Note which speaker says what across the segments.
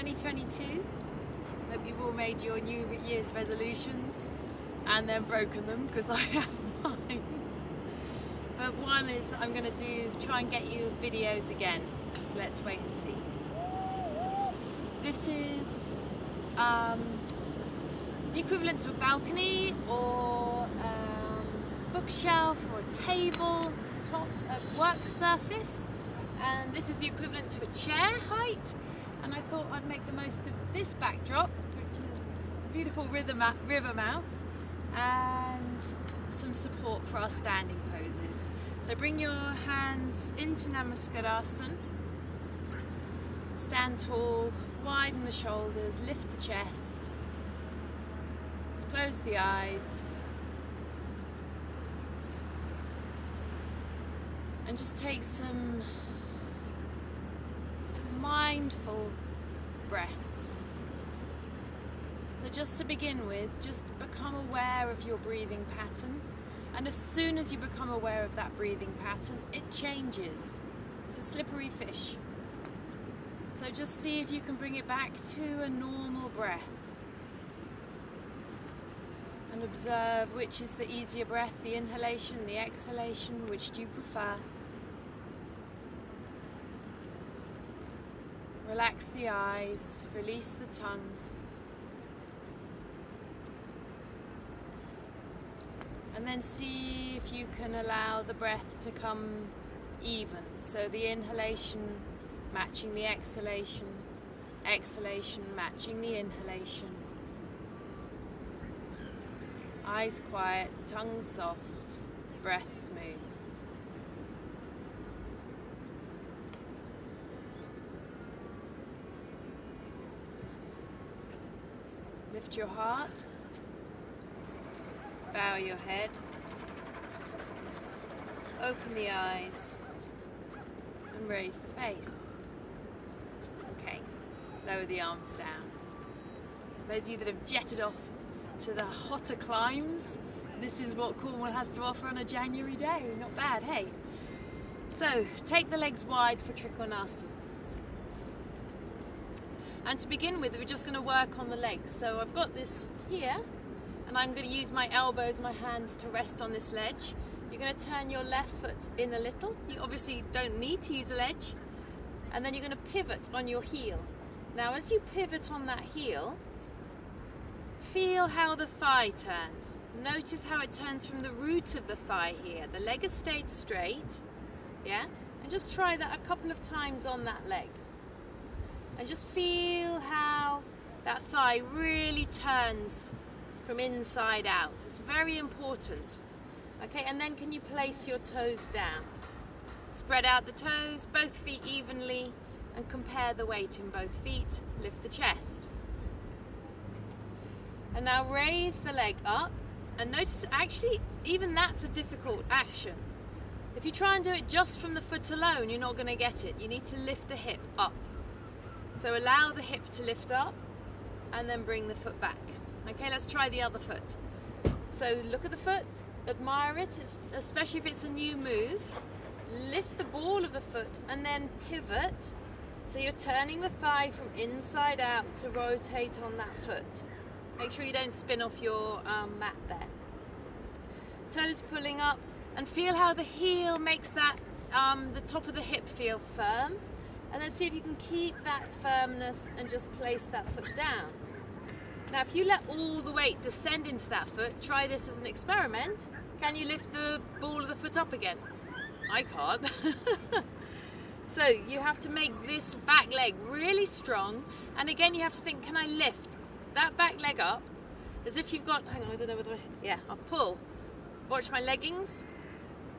Speaker 1: 2022. Hope you've all made your New Year's resolutions and then broken them, because I have mine. But one is I'm going to try and get you videos again. Let's wait and see. This is the equivalent to a balcony or bookshelf or a table, top of work surface, and this is the equivalent to a chair height. And I thought I'd make the most of this backdrop, which is a beautiful river mouth, and some support for our standing poses. So bring your hands into Katasana, stand tall, widen the shoulders, lift the chest, close the eyes, and just take some mindful breaths. So just to begin with, just become aware of your breathing pattern, and as soon as you become aware of that breathing pattern, it changes. It's a slippery fish. So just see if you can bring it back to a normal breath, and observe which is the easier breath, the inhalation, the exhalation, which do you prefer? Relax the eyes, release the tongue. And then see if you can allow the breath to come even. So the inhalation matching the exhalation, exhalation matching the inhalation. Eyes quiet, tongue soft, breath smooth. Lift your heart, bow your head, open the eyes, and raise the face. Okay, lower the arms down. Those of you that have jetted off to the hotter climes, this is what Cornwall has to offer on a January day. Not bad, hey? So, take the legs wide for Trikonasana. And to begin with, we're just going to work on the legs. So I've got this here, and I'm going to use my elbows, my hands to rest on this ledge. You're going to turn your left foot in a little. You obviously don't need to use a ledge. And then you're going to pivot on your heel. Now as you pivot on that heel, feel how the thigh turns. Notice how it turns from the root of the thigh here. The leg has stayed straight, yeah? And just try that a couple of times on that leg. And just feel how that thigh really turns from inside out. It's very important. Okay, and then can you place your toes down? Spread out the toes, both feet evenly, and compare the weight in both feet. Lift the chest. And now raise the leg up, and notice actually even that's a difficult action. If you try and do it just from the foot alone, you're not going to get it. You need to lift the hip up. So allow the hip to lift up and then bring the foot back. Okay, let's try the other foot. So look at the foot, admire it, especially if it's a new move. Lift the ball of the foot and then pivot. So you're turning the thigh from inside out to rotate on that foot. Make sure you don't spin off your mat there. Toes pulling up, and feel how the heel makes that the top of the hip feel firm. And then see if you can keep that firmness and just place that foot down. Now if you let all the weight descend into that foot, try this as an experiment. Can you lift the ball of the foot up again? I can't. So you have to make this back leg really strong, and again you have to think, can I lift that back leg up as if you've got, hang on, I don't know whether yeah, I'll pull. Watch my leggings.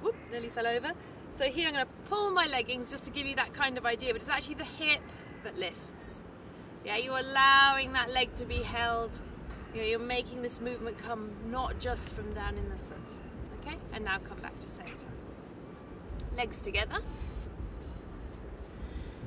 Speaker 1: Whoop, nearly fell over. So here I'm going to pull my leggings just to give you that kind of idea, but it's actually the hip that lifts. Yeah, you're allowing that leg to be held. You know, you're making this movement come not just from down in the foot. Okay, and now come back to center. Legs together.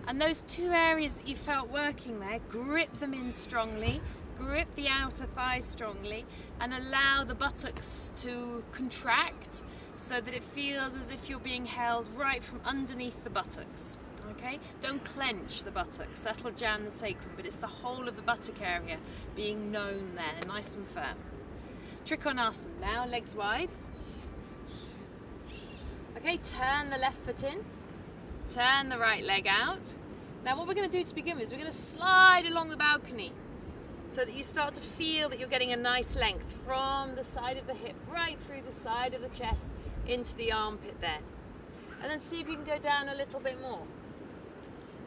Speaker 1: And those two areas that you felt working there, grip them in strongly, grip the outer thighs strongly, and allow the buttocks to contract so that it feels as if you're being held right from underneath the buttocks. Okay, don't clench the buttocks, that'll jam the sacrum, but it's the whole of the buttock area being known there, nice and firm. Trikonasana, now legs wide. Okay, turn the left foot in, turn the right leg out. Now what we're going to do to begin with is we're going to slide along the balcony so that you start to feel that you're getting a nice length from the side of the hip right through the side of the chest into the armpit there. And then see if you can go down a little bit more.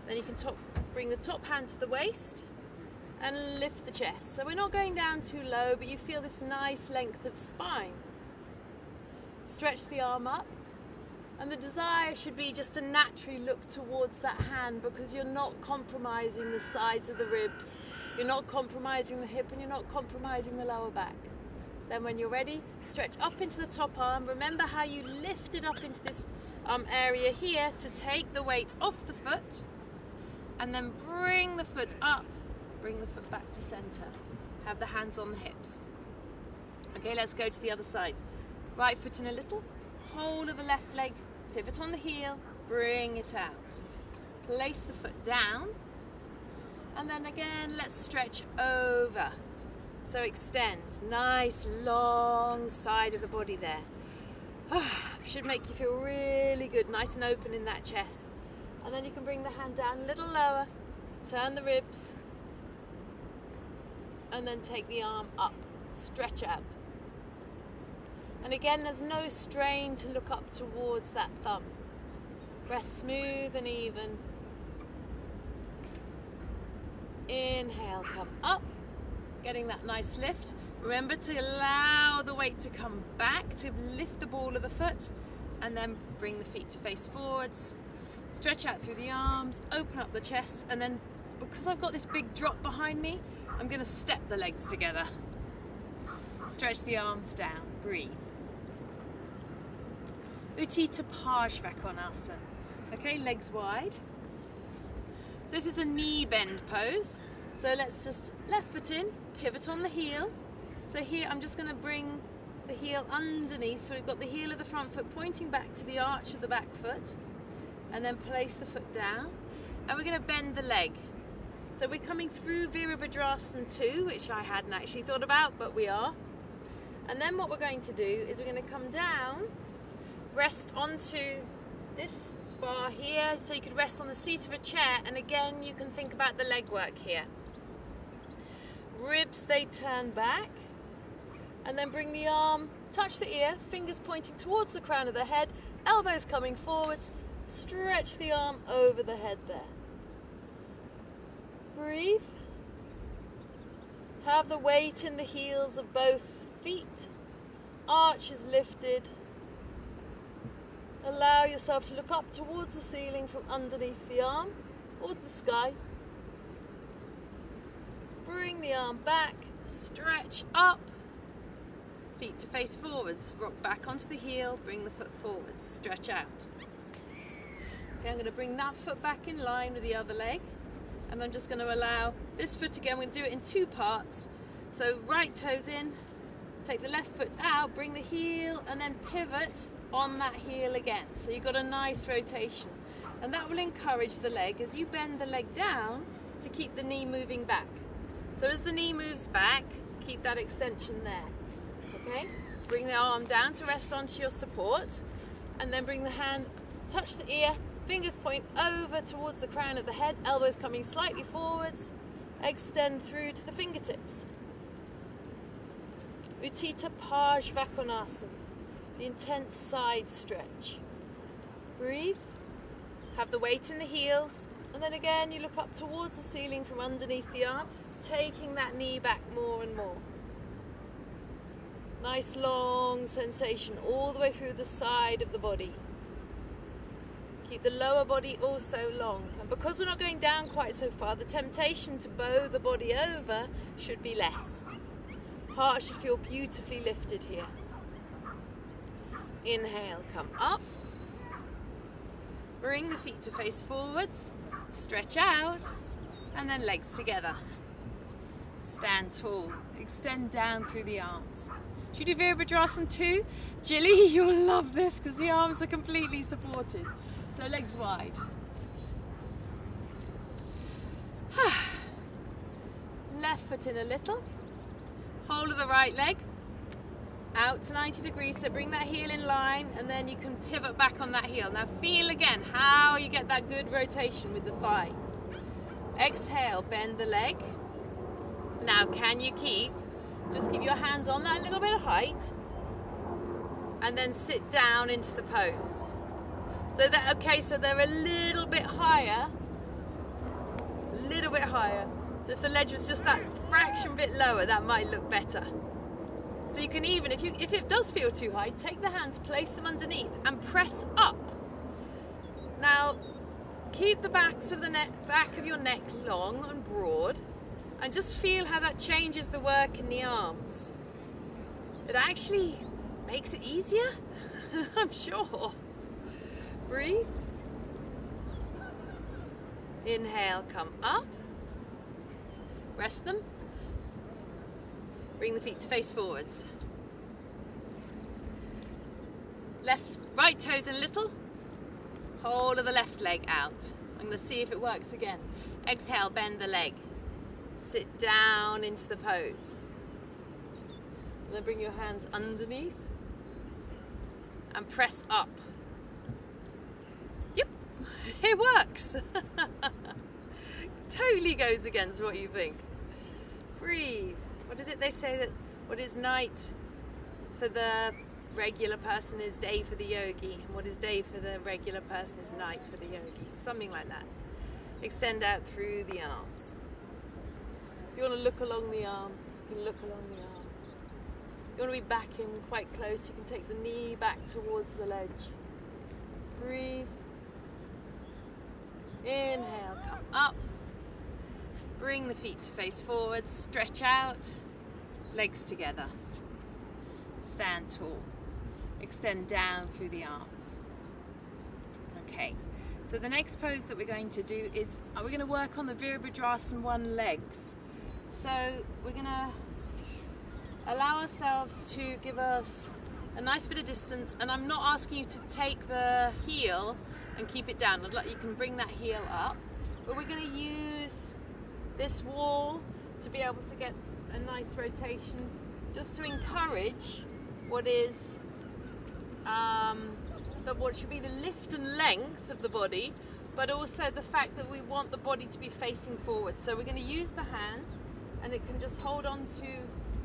Speaker 1: Then you can bring the top hand to the waist and lift the chest. So we're not going down too low, but you feel this nice length of spine. Stretch the arm up, and the desire should be just to naturally look towards that hand, because you're not compromising the sides of the ribs, you're not compromising the hip, and you're not compromising the lower back. Then when you're ready, stretch up into the top arm. Remember how you lifted up into this area here to take the weight off the foot, and then bring the foot up, bring the foot back to center. Have the hands on the hips. Okay, let's go to the other side. Right foot in a little, whole of the left leg, pivot on the heel, bring it out. Place the foot down, and then again, let's stretch over. So extend, nice long side of the body there. Should make you feel really good, nice and open in that chest. And then you can bring the hand down a little lower, turn the ribs, and then take the arm up, stretch out. And again, there's no strain to look up towards that thumb. Breath smooth and even. Inhale, come up, getting that nice lift. Remember to allow the weight to come back, to lift the ball of the foot, and then bring the feet to face forwards. Stretch out through the arms, open up the chest, and then because I've got this big drop behind me, I'm going to step the legs together. Stretch the arms down, breathe. Utthita Parsvakonasana. Okay, legs wide. So this is a knee bend pose. So let's just left foot in, pivot on the heel. So here I'm just going to bring the heel underneath. So we've got the heel of the front foot pointing back to the arch of the back foot. And then place the foot down. And we're going to bend the leg. So we're coming through Virabhadrasana 2, which I hadn't actually thought about, but we are. And then what we're going to do is we're going to come down, rest onto this bar here. So you could rest on the seat of a chair, and again you can think about the leg work here. Ribs, they turn back, and then bring the arm, touch the ear, fingers pointing towards the crown of the head, elbows coming forwards, stretch the arm over the head there. Breathe. Have the weight in the heels of both feet. Arch is lifted. Allow yourself to look up towards the ceiling from underneath the arm or the sky. Bring the arm back, stretch up. Feet to face forwards, rock back onto the heel, bring the foot forwards, stretch out. Okay, I'm going to bring that foot back in line with the other leg, and I'm just going to allow this foot again. I'm going to do it in two parts. So right toes in, take the left foot out, bring the heel, and then pivot on that heel again. So you've got a nice rotation, and that will encourage the leg as you bend the leg down to keep the knee moving back. So as the knee moves back, keep that extension there. Okay? Bring the arm down to rest onto your support, and then bring the hand, touch the ear, fingers point over towards the crown of the head, elbows coming slightly forwards, extend through to the fingertips. Utthita Parsvakonasana, the intense side stretch. Breathe, have the weight in the heels, and then again you look up towards the ceiling from underneath the arm, taking that knee back more and more. Nice long sensation all the way through the side of the body. Keep the lower body also long. And because we're not going down quite so far, the temptation to bow the body over should be less. Heart should feel beautifully lifted here. Inhale, come up. Bring the feet to face forwards. Stretch out. And then legs together. Stand tall. Extend down through the arms. Should we do Virabhadrasana 2? Jilly, you'll love this because the arms are completely supported. So legs wide. Left foot in a little. Whole of the right leg out to 90 degrees, so bring that heel in line and then you can pivot back on that heel. Now feel again how you get that good rotation with the thigh. Exhale, bend the leg. Now can you just keep your hands on that little bit of height and then sit down into the pose. So they're a little bit higher. So if the ledge was just that fraction bit lower, that might look better. So you can even, if it does feel too high, take the hands, place them underneath and press up. Now, keep the back of your neck long and broad and just feel how that changes the work in the arms. It actually makes it easier, I'm sure. Breathe. Inhale, come up. Rest them. Bring the feet to face forwards. Right toes in a little. Whole of the left leg out. I'm going to see if it works again. Exhale, bend the leg. Sit down into the pose. And then bring your hands underneath. And press up. Yep, it works. Totally goes against what you think. Breathe. What is it they say that what is night for the regular person is day for the yogi, and what is day for the regular person is night for the yogi. Something like that. Extend out through the arms. If you want to look along the arm, you can look along the arm. If you want to be back in quite close, you can take the knee back towards the ledge. Breathe. Inhale, come up. Bring the feet to face forward, stretch out, legs together. Stand tall. Extend down through the arms. Okay, so the next pose that we're going to do is, we're going to work on the Virabhadrasana 1 legs. So we're going to allow ourselves to give us a nice bit of distance, and I'm not asking you to take the heel and keep it down. You can bring that heel up, but we're going to use this wall to be able to get a nice rotation, just to encourage what is what should be the lift and length of the body, but also the fact that we want the body to be facing forward. So we're going to use the hand, and it can just hold on to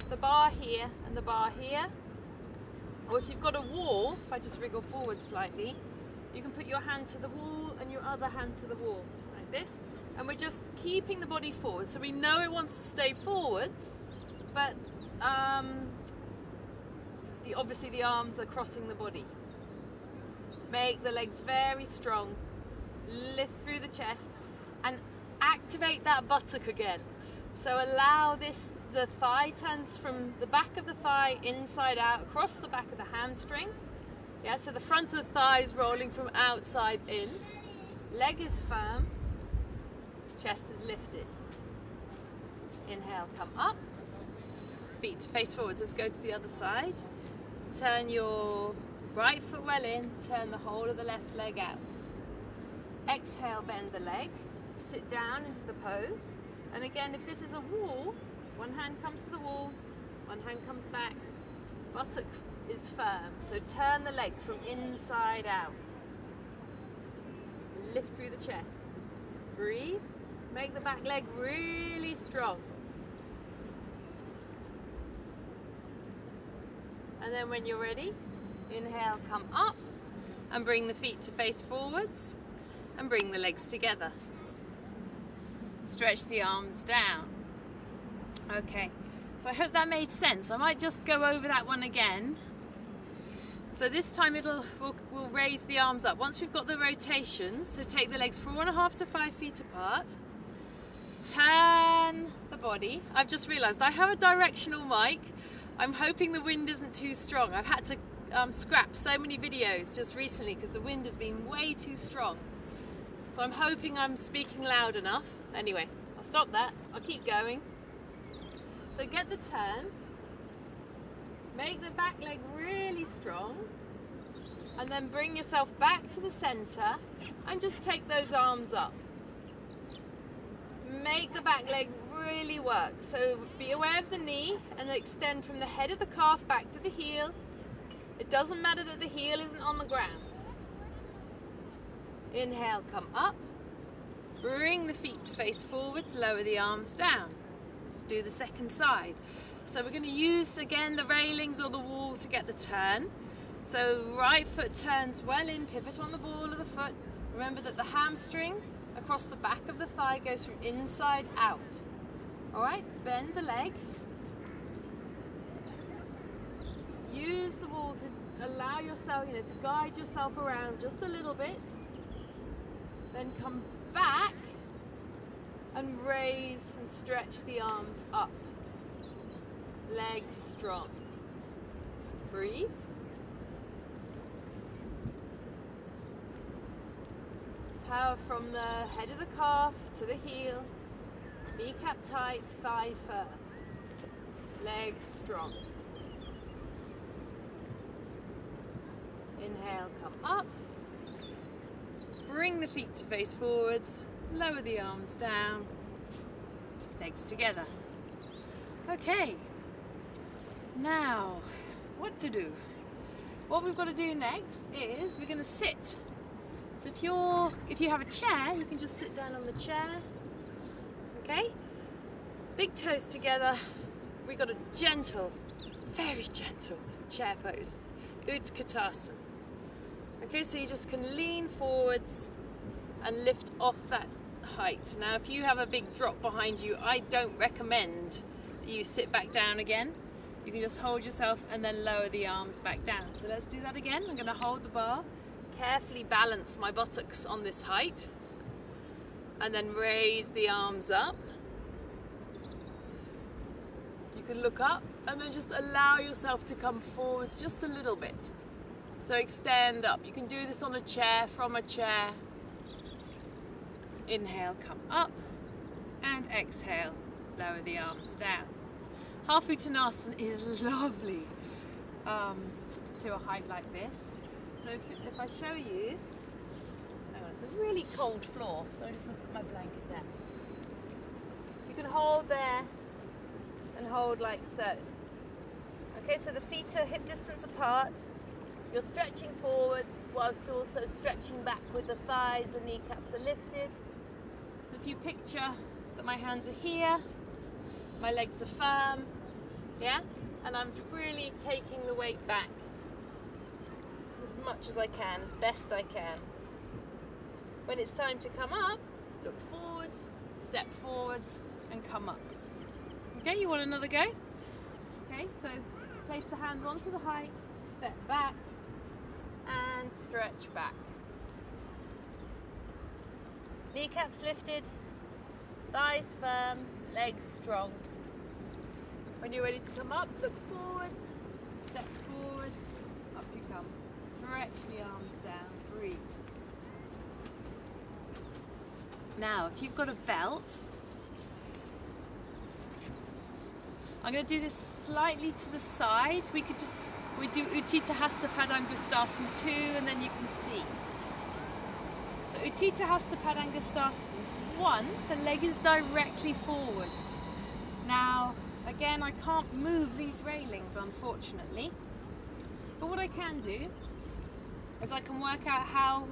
Speaker 1: the bar here and the bar here, or if you've got a wall, if I just wriggle forward slightly, you can put your hand to the wall and your other hand to the wall, like this. And we're just keeping the body forward. So we know it wants to stay forwards, but obviously the arms are crossing the body. Make the legs very strong. Lift through the chest and activate that buttock again. So allow the thigh turns from the back of the thigh inside out, across the back of the hamstring. Yeah, so the front of the thigh is rolling from outside in. Leg is firm. Chest is lifted. Inhale, come up. Feet to face forwards. Let's go to the other side. Turn your right foot well in. Turn the whole of the left leg out. Exhale, bend the leg. Sit down into the pose. And again, if this is a wall, one hand comes to the wall, one hand comes back. Buttock is firm. So turn the leg from inside out. Lift through the chest. Breathe. Make the back leg really strong. And then when you're ready, inhale, come up and bring the feet to face forwards and bring the legs together. Stretch the arms down. Okay, so I hope that made sense. I might just go over that one again. So this time we'll raise the arms up. Once we've got the rotation, so take the legs 4.5 to 5 feet apart. Turn the body. I've just realised I have a directional mic. I'm hoping the wind isn't too strong. I've had to scrap so many videos just recently because the wind has been way too strong. So I'm hoping I'm speaking loud enough. Anyway, I'll stop that. I'll keep going. So get the turn. Make the back leg really strong. And then bring yourself back to the centre and just take those arms up. make the back leg really work. So be aware of the knee and extend from the head of the calf back to the heel. It doesn't matter that the heel isn't on the ground. Inhale, come up. Bring the feet to face forwards, lower the arms down. Let's do the second side. So we're going to use again the railings or the wall to get the turn. So right foot turns well in, pivot on the ball of the foot. Remember that the hamstring across the back of the thigh goes from inside out. Alright, bend the leg. Use the wall to allow yourself, to guide yourself around just a little bit. Then come back and raise and stretch the arms up. Legs strong. Breathe. Power from the head of the calf to the heel. Kneecap tight, thigh firm. Legs strong. Inhale, come up. Bring the feet to face forwards. Lower the arms down. Legs together. Okay. Now, what to do? What we've got to do next is we're going to sit. So if you have a chair, you can just sit down on the chair. Okay? Big toes together. We've got a gentle, very gentle chair pose. Katasana. Okay, so you just can lean forwards and lift off that height. Now, if you have a big drop behind you, I don't recommend that you sit back down again. You can just hold yourself and then lower the arms back down. So let's do that again. I'm going to hold the bar, carefully balance my buttocks on this height, and then raise the arms up. You can look up and then just allow yourself to come forwards just a little bit. So extend up. You can do this on a chair, from a chair. Inhale, come up, and exhale, lower the arms down. Half Uttanasana is lovely to a height like this. So if I show you, it's a really cold floor, so I'm just going to put my blanket there. You can hold there and hold like so. Okay, so the feet are hip distance apart. You're stretching forwards whilst also stretching back with the thighs, the kneecaps are lifted. So if you picture that my hands are here, my legs are firm, yeah? And I'm really taking the weight back as much as I can, as best I can. When it's time to come up, look forwards, step forwards, and come up. Okay, you want another go? Okay, so place the hands onto the height, step back, and stretch back. Kneecaps lifted, thighs firm, legs strong. When you're ready to come up, look forwards, step forwards, up you come. Stretch the arms down, breathe. Now, if you've got a belt, I'm going to do this slightly to the side. We do Utthita Hasta Padangusthasana 2, and then you can see. So Utthita Hasta Padangusthasana 1, the leg is directly forwards. Now, again, I can't move these railings, unfortunately. But what I can do is I can work out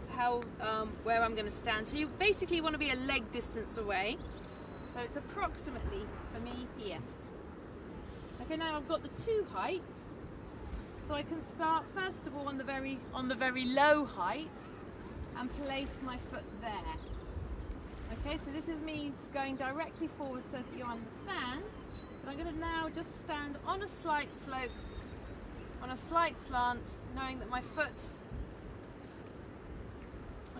Speaker 1: where I'm going to stand. So you basically want to be a leg distance away. So it's approximately, for me, here. Okay, now I've got the two heights. So I can start first of all on the very low height and place my foot there. Okay, so this is me going directly forward so that you understand. But I'm going to now just stand on a slight slope, on a slight slant, knowing that my foot,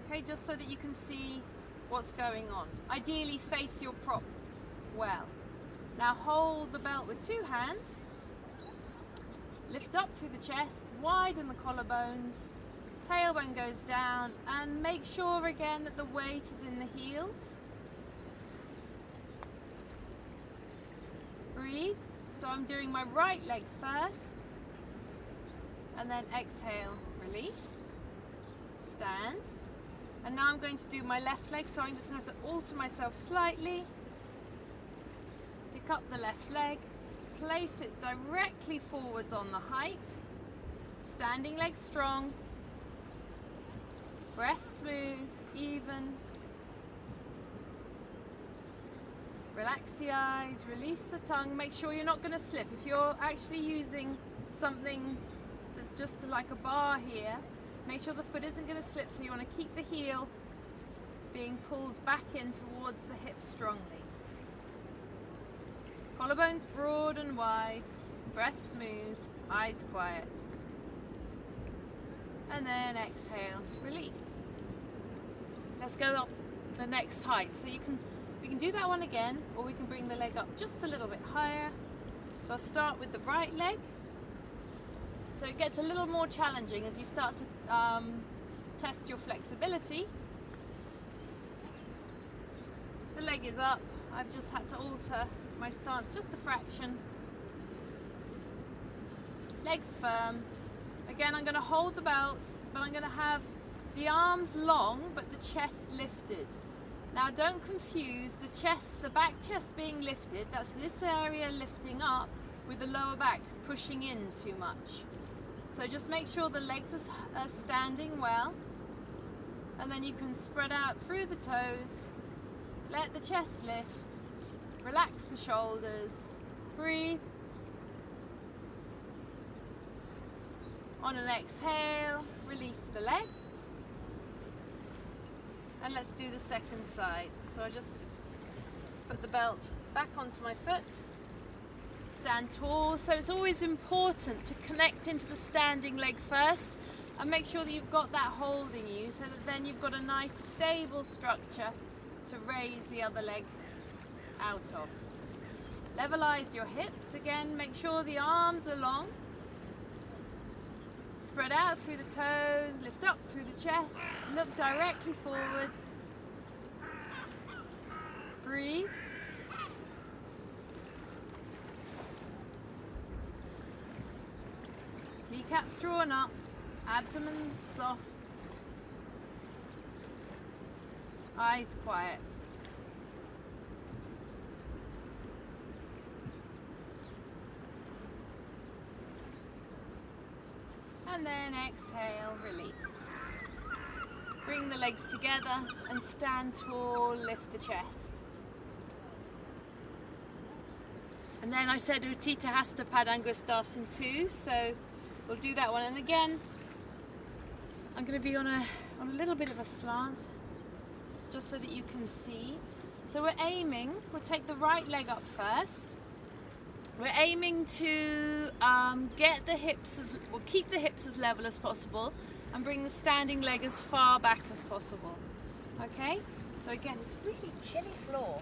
Speaker 1: okay, just so that you can see what's going on. Ideally face your prop well. Now hold the belt with two hands, lift up through the chest, widen the collarbones, tailbone goes down, and make sure again that the weight is in the heels. Breathe. So I'm doing my right leg first, and then exhale, release, stand. And now I'm going to do my left leg, so I'm just going to have to alter myself slightly. up the left leg, place it directly forwards on the height, standing leg strong, breath smooth, even. Relax the eyes, release the tongue, make sure you're not going to slip. If you're actually using something that's just like a bar here, make sure the foot isn't going to slip, so you want to keep the heel being pulled back in towards the hip strongly. Collarbones broad and wide, breath smooth, eyes quiet. And then exhale, release. Let's go up the next height. So we can do that one again, or we can bring the leg up just a little bit higher. So I'll start with the right leg. So it gets a little more challenging as you start to test your flexibility. The leg is up. I've just had to alter my stance just a fraction. Legs firm. Again, I'm going to hold the belt, but I'm going to have the arms long, but the chest lifted. Now don't confuse the chest, the back chest being lifted, that's this area lifting up, with the lower back pushing in too much. So just make sure the legs are standing well, and then you can spread out through the toes, let the chest lift, relax the shoulders, breathe. On an exhale, release the leg. And let's do the second side. So I just put the belt back onto my foot, stand tall. So it's always important to connect into the standing leg first and make sure that you've got that holding you, so that then you've got a nice stable structure to raise the other leg out of. Levelize your hips again, make sure the arms are long. Spread out through the toes, lift up through the chest, look directly forwards. Breathe. Kneecaps drawn up, abdomen soft, eyes quiet. And then exhale, release. Bring the legs together and stand tall, lift the chest. And then I said Uttita Hasta Padangusthasana too, so we'll do that one. And again, I'm going to be on a little bit of a slant, just so that you can see. So we're aiming, we'll take the right leg up first. We're aiming to get the hips, we'll keep the hips as level as possible and bring the standing leg as far back as possible. Okay? So again, it's a really chilly floor.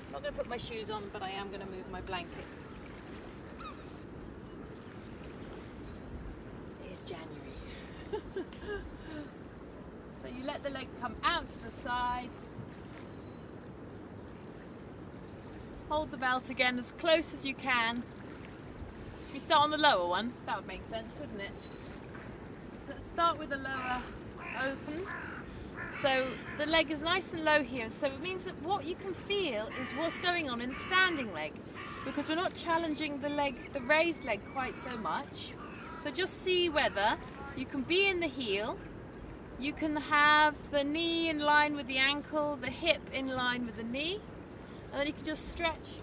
Speaker 1: I'm not going to put my shoes on, but I am going to move my blanket. It is January. So you let the leg come out to the side. Hold the belt again as close as you can. If we start on the lower one, that would make sense, wouldn't it? So let's start with the lower open. So the leg is nice and low here, so it means that what you can feel is what's going on in the standing leg, because we're not challenging the leg, the raised leg, quite so much. So just see whether you can be in the heel, you can have the knee in line with the ankle, the hip in line with the knee, and then you can just stretch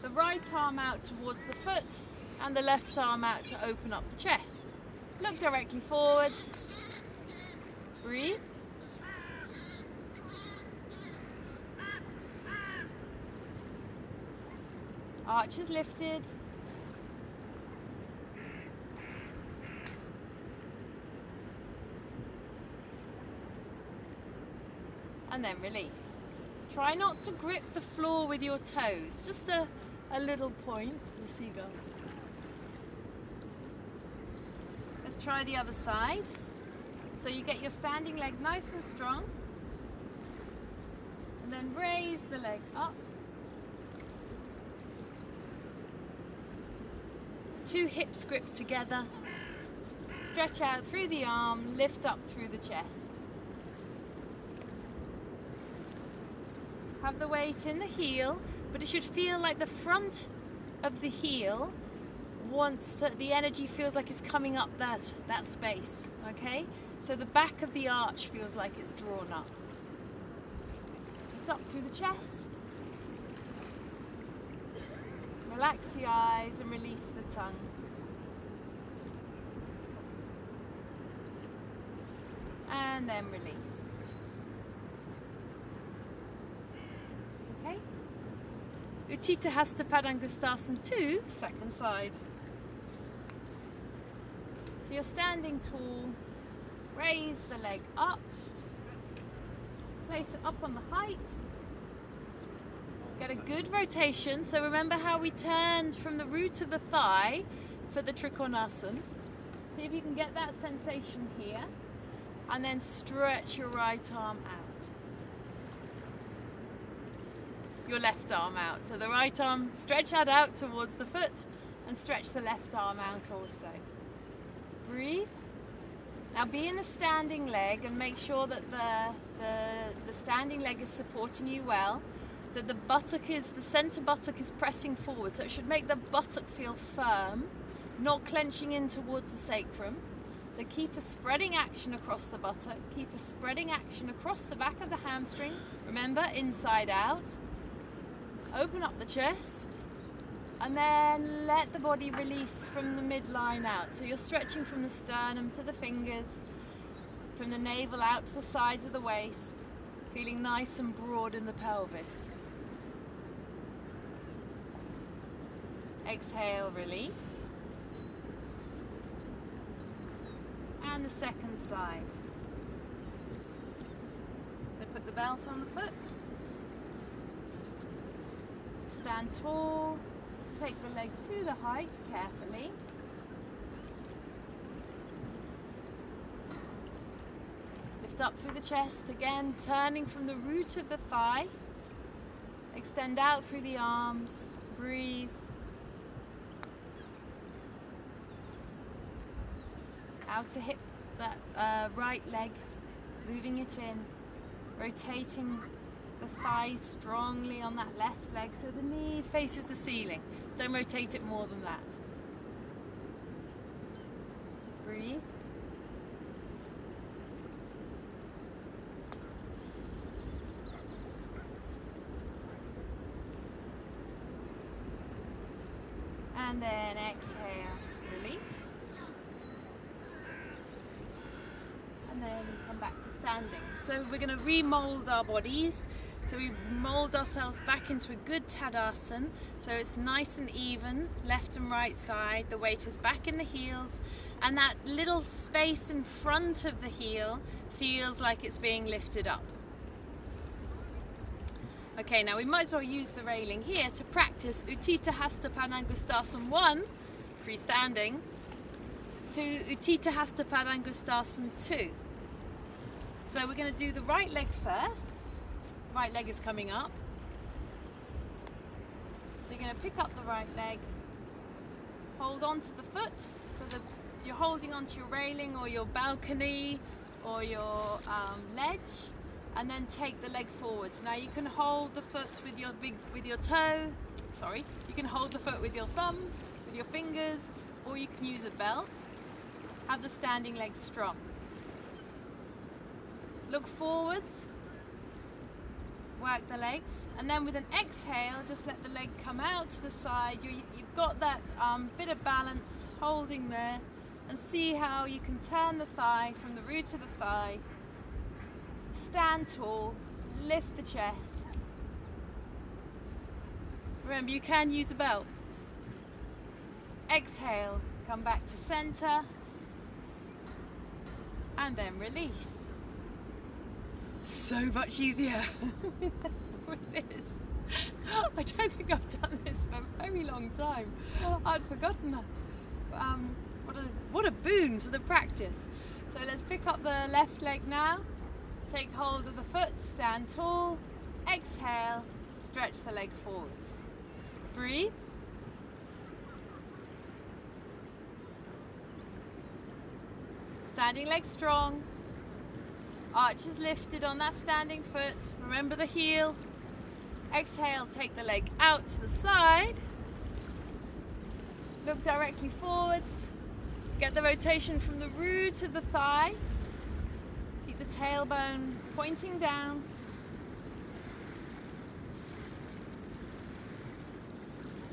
Speaker 1: the right arm out towards the foot and the left arm out to open up the chest. Look directly forwards. Breathe. Arches lifted. And then release. Try not to grip the floor with your toes, just a little point. The seagull. Let's try the other side. So you get your standing leg nice and strong. And then raise the leg up. Two hips grip together. Stretch out through the arm, lift up through the chest. Have the weight in the heel, but it should feel like the front of the heel the energy feels like it's coming up that space, okay? So the back of the arch feels like it's drawn up. Lift up through the chest. Relax the eyes and release the tongue. And then release. Okay? Utthita Hasta Padangusthasana 2, second side. So you're standing tall, raise the leg up, place it up on the height, get a good rotation. So remember how we turned from the root of the thigh for the Trikonasana. See if you can get that sensation here, and then stretch your right arm out. Your left arm out. So the right arm, stretch that out towards the foot, and stretch the left arm out also. Breathe. Now be in the standing leg and make sure that the standing leg is supporting you well, that the center buttock is pressing forward, so it should make the buttock feel firm, not clenching in towards the sacrum. So keep a spreading action across the buttock, keep a spreading action across the back of the hamstring. Remember, inside out. Open up the chest. And then let the body release from the midline out. So you're stretching from the sternum to the fingers, from the navel out to the sides of the waist, feeling nice and broad in the pelvis. Exhale, release. And the second side. So put the belt on the foot. Stand tall. Take the leg to the height carefully. Lift up through the chest again, turning from the root of the thigh. Extend out through the arms. Breathe. Out to hip that right leg, moving it in, rotating the thigh strongly on that left leg so the knee faces the ceiling. Don't rotate it more than that. Breathe. And then exhale, release. And then come back to standing. So we're going to remold our bodies. So we mold ourselves back into a good Tadasana. So it's nice and even, left and right side. The weight is back in the heels. And that little space in front of the heel feels like it's being lifted up. Okay, now we might as well use the railing here to practice Utthita Hasta Padangusthasana 1, freestanding, to Utthita Hasta Padangusthasana 2. So we're going to do the right leg first. Right leg is coming up. So you're going to pick up the right leg, hold on to the foot, so that you're holding onto your railing or your balcony or your ledge, and then take the leg forwards. Now you can hold the foot with your toe. Sorry, you can hold the foot with your thumb, with your fingers, or you can use a belt. Have the standing leg strong. Look forwards. Work the legs, and then with an exhale just let the leg come out to the side. You've got that bit of balance holding there, and see how you can turn the thigh from the root of the thigh. Stand tall, lift the chest. Remember, you can use a belt. Exhale, come back to center, and then release. So much easier with this. I don't think I've done this for a very long time. I'd forgotten that. What a boon to the practice. So let's pick up the left leg now. Take hold of the foot, stand tall. Exhale, stretch the leg forwards. Breathe. Standing leg strong. Arch is lifted on that standing foot. Remember the heel. Exhale, take the leg out to the side. Look directly forwards. Get the rotation from the root of the thigh. Keep the tailbone pointing down.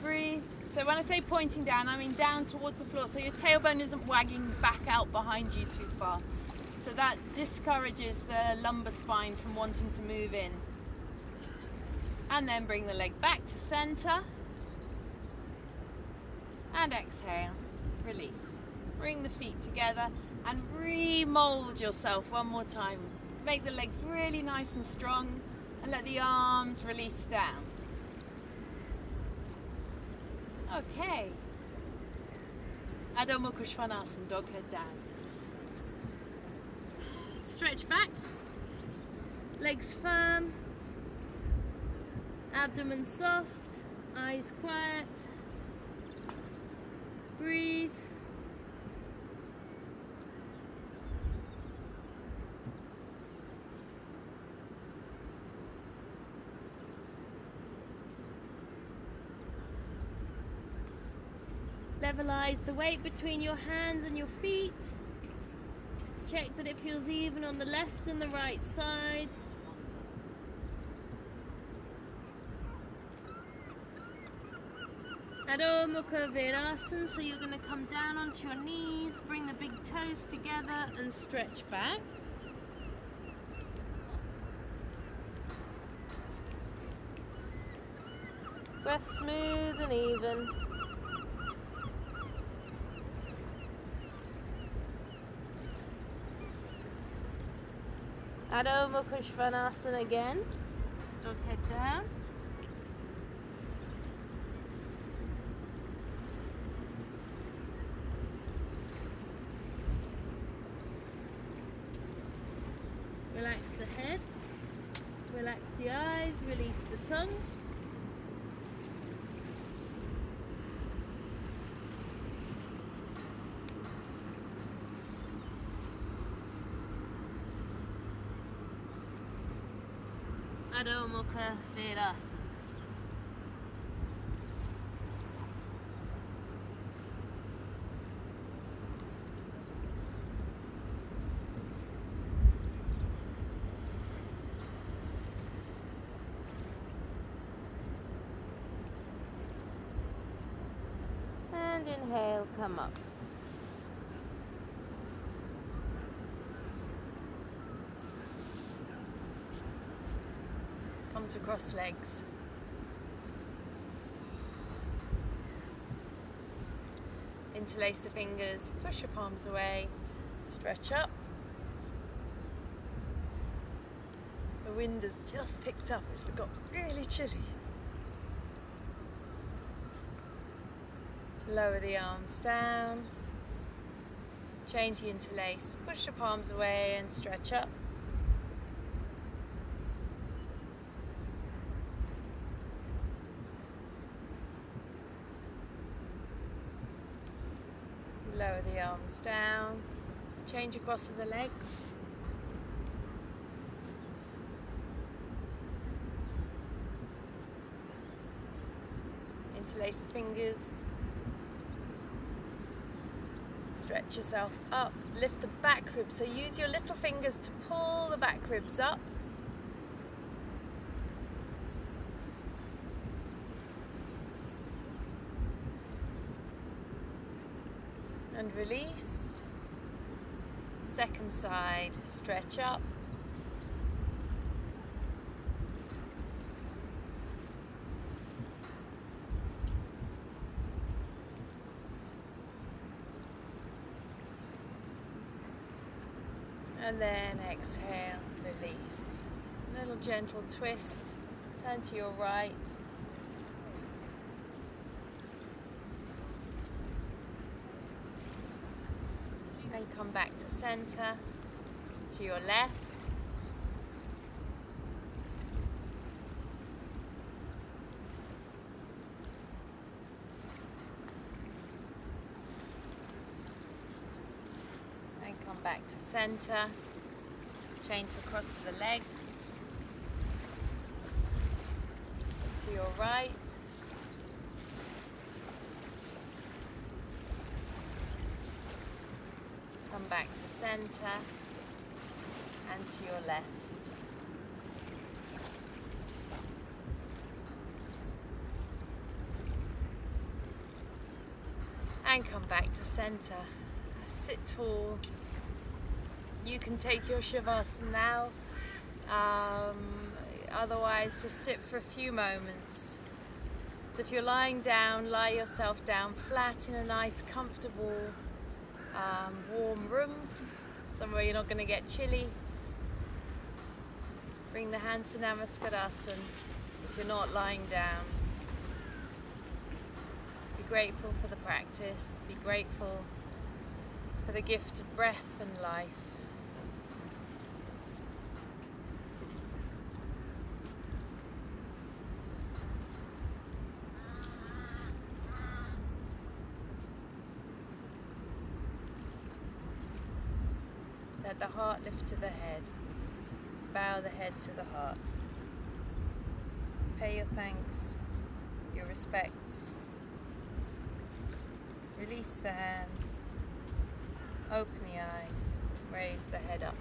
Speaker 1: Breathe. So when I say pointing down, I mean down towards the floor, so your tailbone isn't wagging back out behind you too far. So that discourages the lumbar spine from wanting to move in. And then bring the leg back to center. And exhale, release. Bring the feet together and remold yourself one more time. Make the legs really nice and strong and let the arms release down. Okay. Adho Mukha Svanasana, dog head down. Stretch back, legs firm, abdomen soft, eyes quiet. Breathe. Levelize the weight between your hands and your feet. Check that it feels even on the left and the right side. Adho Mukha Virasana, so you're going to come down onto your knees, bring the big toes together and stretch back. Breath smooth and even. Adho Mukha Svanasana again. Dog head down. Relax the head, relax the eyes, release the tongue. Adho Mukha Virasana. And inhale, come up. Come to cross legs. Interlace the fingers, push your palms away, stretch up. The wind has just picked up, it's got really chilly. Lower the arms down, change the interlace, push your palms away and stretch up. Lower the arms down, change across to the legs. Interlace the fingers. Stretch yourself up, lift the back ribs, so use your little fingers to pull the back ribs up. And release. Second side, stretch up. And then exhale, release. A little gentle twist, turn to your right. And come back to center, to your left. Come back to center, change the cross of the legs. to your right. Come back to center and to your left. And come back to center. Sit tall. You can take your Shavasana now. Otherwise, just sit for a few moments. So if you're lying down, lie yourself down flat in a nice, comfortable, warm room, somewhere you're not going to get chilly. Bring the hands to Namaskarasan if you're not lying down. Be grateful for the practice. Be grateful for the gift of breath and life. Let the heart lift to the head. Bow the head to the heart. Pay your thanks, your respects. Release the hands. Open the eyes. Raise the head up.